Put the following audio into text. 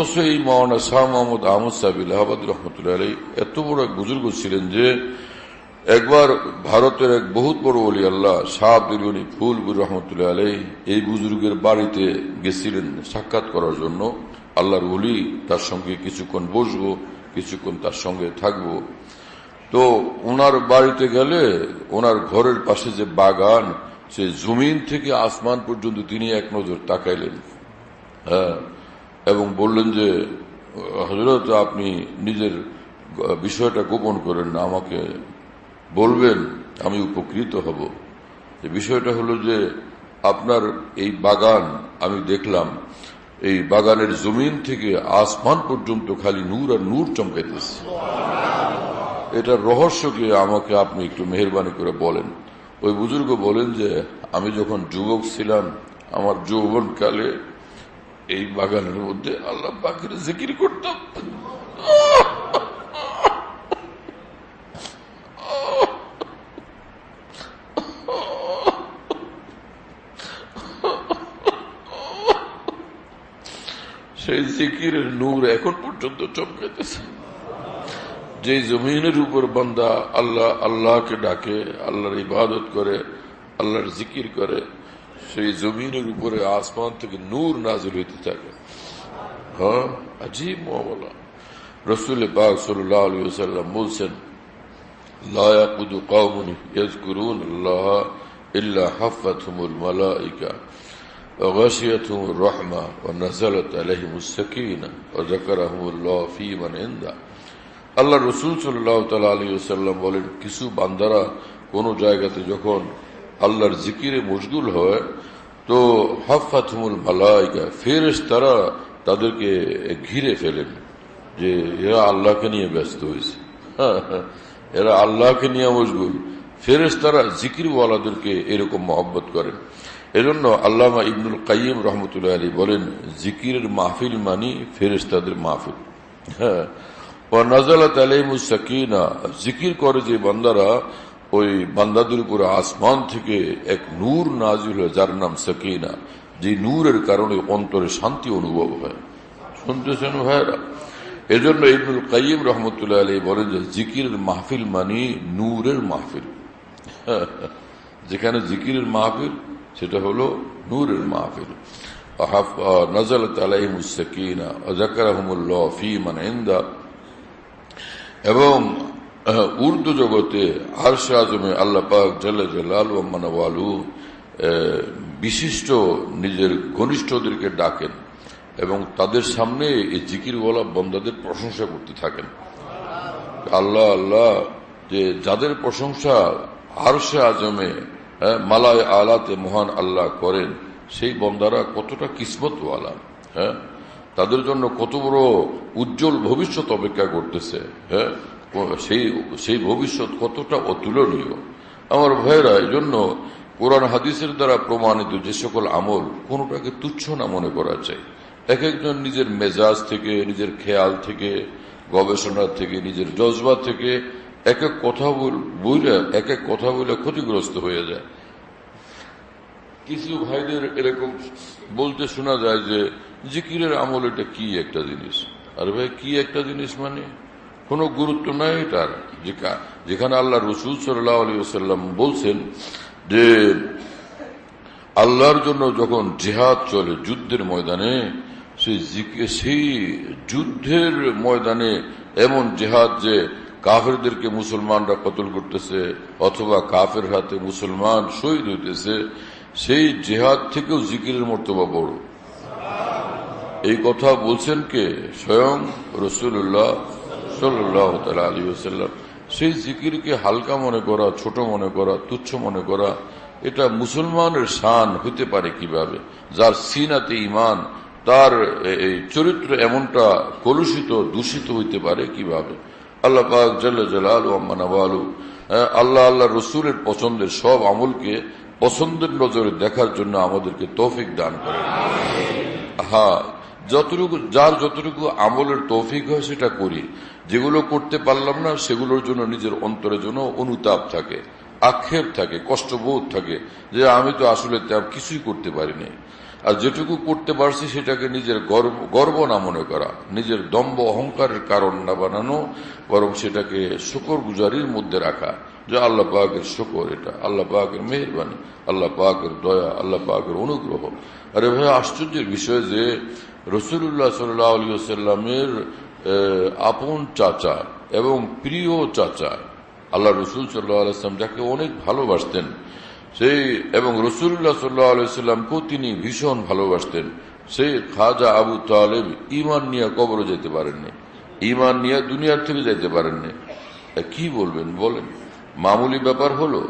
অথচ এই মাওলানা শাহ মোহাম্মদ আহমদ সাহেব ইলাহাবাদী রহমতুল্লাহ আলাইহি এত বড় এক বুজুর্গ ছিলেন যে একবার ভারতের এক বহুত বড় ওলি আল্লাহ শাহ আব্দুল গনি ফুলপুর রহমতুল্লাহ আলাইহি এই বুজুর্গের বাড়িতে গেছিলেন সাক্ষাৎ করার জন্য। আল্লাহর ওলি, তার সঙ্গে কিছুক্ষণ বসবো, কিছুক্ষণ তার সঙ্গে থাকবো। তো ওনার বাড়িতে গেলে ওনার ঘরের পাশে যে বাগান, সে জমিন থেকে আসমান পর্যন্ত তিনি এক নজর তাকাইলেন, হ্যাঁ, এবং বললেন যে হযরত, আপনি নিজের বিষয়টা গোপন করেন না, আমাকে বলবেন, আমি উপকৃত হব। যে বিষয়টা হলো যে আপনার এই বাগান আমি দেখলাম, এই বাগানের জমিন থেকে আসমান পর্যন্ত খালি নূর আর নূর চমকাইতেছে। এটার রহস্য কি আমাকে আপনি একটু মেহেরবানি করে বলেন। ওই বুজুর্গ বলেন যে আমি যখন যুবক ছিলাম, আমার যৌবনকালে এই বাগানের মধ্যে আল্লাহ পাকের জিকির করতাম। সেই জিকিরের নূর এখন পর্যন্ত চমকাইতেছে। যে জমিনের উপর বান্দা আল্লাহ আল্লাহকে ডাকে, আল্লাহর ইবাদত করে, আল্লাহর জিকির করে, সেই জমিনের উপরে আসমান থেকে নূর নাজিল হইতে থাকে। হ্যাঁ, আজীব মামলা। রাসূল পাক সাল্লাল্লাহু আলাইহি ওয়াসাল্লাম বলছেন, লা ইয়াকুদু কওমুন ইয়াযকুরুনাল্লাহ ইল্লা হাফাতহুমুল মালায়েকা ওয়া গাশিয়াতুহুর রাহমা ওয়া নাযালাত আলাইহিমুস সাকিনাহ ওয়া যাকারাহুমুল্লাহু ফী মান ইনদা। আল্লাহ রাসূল সাল্লাল্লাহু তাআলা আলাইহি ওয়াসাল্লাম বলেন, কিছু বান্দারা কোন জায়গাতে যখন আল্লাহর জিকিরে মশগুল হয়, তো হাফাতহুমুল মালায়েকা, ফেরেশতারা তাদেরকে ঘিরে ফেলেন, যে এরা আল্লাহকে নিয়ে ব্যস্ত হয়েছে, এরা আল্লাহকে নিয়ে মশগুল। ফেরেশতারা জিকিরওয়ালাদেরকে এরকম মহব্বত করেন। এজন্য আল্লামা ইবনুল কাইয়িম রহমতুল্লাহ আলাইহি বলেন, জিকিরের মাহফিল মানি ফেরেশতাদের মাহফিল। হ্যাঁ, ওয়া নাযালাত আলাইহিমুস সাকিনা, জিকির করে যে বান্দারা, ওই বান্দাদের উপরে আসমান থেকে এক নূর নাজিল হয়, যার নাম সাকিনা। যে নূরের কারণে অন্তরে শান্তি অনুভব হয়। শুনতেছেন ভাইরা? এজন্য ইবনুল কাইয়িম রহমতুল্লাহ আলাইহি বলেন যে জিকিরের মাহফিল মানি নূরের মাহফিল। যেখানে জিকিরের মাহফিল, সেটা হলো নূরের মাহফিল। নাযালাত আলাইহিমুস সাকিনা ওয়া যাকারাহুমুল্লাহু ফী মান ইনদা। এবং উর্দু জগতে আরশে আজমে আল্লাহ পাক জাল্লা জালালুহু ওয়া মানওয়ালু বিশিষ্ট নিজের ঘনিষ্ঠদেরকে ডাকেন এবং তাদের সামনে এই জিকিরওয়ালা বান্দাদের প্রশংসা করতে থাকেন। আল্লাহ আল্লাহ, যে যাদের প্রশংসা আরশে আজমে মালায়ে আলাতে মহান আল্লাহ করেন, সেই বান্দারা কতটা কিসমতওয়ালা। হ্যাঁ, তাদের জন্য কত বড় উজ্জ্বল ভবিষ্যৎ অপেক্ষা করতেছে। হ্যাঁ, সেই ভবিষ্যৎ কতটা অতুলনীয়। আমার ভাইয়েরা, এই জন্য কোরআন হাদিসের দ্বারা প্রমাণিত যে সকল আমল, কোনোটাকে তুচ্ছ না মনে করা চাই। এক একজন নিজের মেজাজ থেকে, নিজের খেয়াল থেকে, গবেষণা থেকে, নিজের জজবা থেকে এক এক কথা বলে ক্ষতিগ্রস্ত হয়ে যায়। কিছু ভাইদের এরকম বলতে শোনা যায় যে জিকিরের আমল এটা কি একটা জিনিস। আর ভাই, কি একটা জিনিস মানে কোনো গুরুত্ব নাই এটার। যেখানে আল্লাহ রাসূল সাল্লাল্লাহু আলাইহি ওয়াসাল্লাম বলছেন যে আল্লাহর জন্য যখন জিহাদ চলে যুদ্ধের ময়দানে, সেই যুদ্ধের ময়দানে এমন জিহাদ যে কাফেরদেরকে মুসলমানরা কতল করতেছে, অথবা কাফের হাতে মুসলমান শহীদ হইতেছে, সেই জিহাদ থেকেও জিকিরের মর্তবা বড়। এই কথা বলছেন কে? স্বয়ং রাসূলুল্লাহ সাল্লাল্লাহু তাআলা আলাইহি ওয়াসাল্লাম। সেই জিকিরকে হালকা মনে করা, ছোট মনে করা, তুচ্ছ মনে করা, এটা মুসলমানের শান হইতে পারে কিভাবে? যার সিনাতে ঈমান, তার এই চরিত্র এমনটা কলুষিত, দূষিত হইতে পারে কিভাবে? আল্লাহ পাক জাল্লা জালালুহু ওয়া মানওয়ালু আল্লাহ রাসূলের পছন্দের সব আমলকে পছন্দের নজরে দেখার জন্য আমাদেরকে তৌফিক দান করেন। হ্যাঁ, যার যতটুকু আমলের তৌফিক হয় সেটা করি। যেগুলো করতে পারলাম না, সেগুলোর জন্য নিজের অন্তরের জন্য অনুতাপ থাকে, আক্ষেপ থাকে, কষ্টবোধ থাকে, যে আমি তো আসলে কিছুই করতে পারিনি। আর যেটুকু করতে পারছি সেটাকে নিজের গর্ব না মনে করা, নিজের দম্ভ অহংকারের কারণ না বানানো, বরং সেটাকে শুকর গুজারির মধ্যে রাখা যে আল্লাহ পাকের শুকর, এটা আল্লাহ পাকের মেহেরবানি, আল্লাহ পাকের দয়া, আল্লাহ পাকের অনুগ্রহ। আরে ভাই, আশ্চর্যের বিষয় যে রসুল্লাহ সাল্লাহ আলী সাল্লামের আপন চাচা এবং প্রিয় চাচা আল্লাহ রসুল সাল্লাহ আলাইসলাম যাকে অনেক ভালোবাসতেন, সেই এবং রসুল্লাহ সাল্লাহ আলাইসাল্লামকেও তিনি ভীষণ ভালোবাসতেন, সেই খাজা আবু তালেব ইমান নিয়ে কবরে যেতে পারেননি, ইমান নিয়ে দুনিয়ার থেকে যেতে পারেননি। কি বলবেন বলেন? মামুলি ব্যাপার হলো?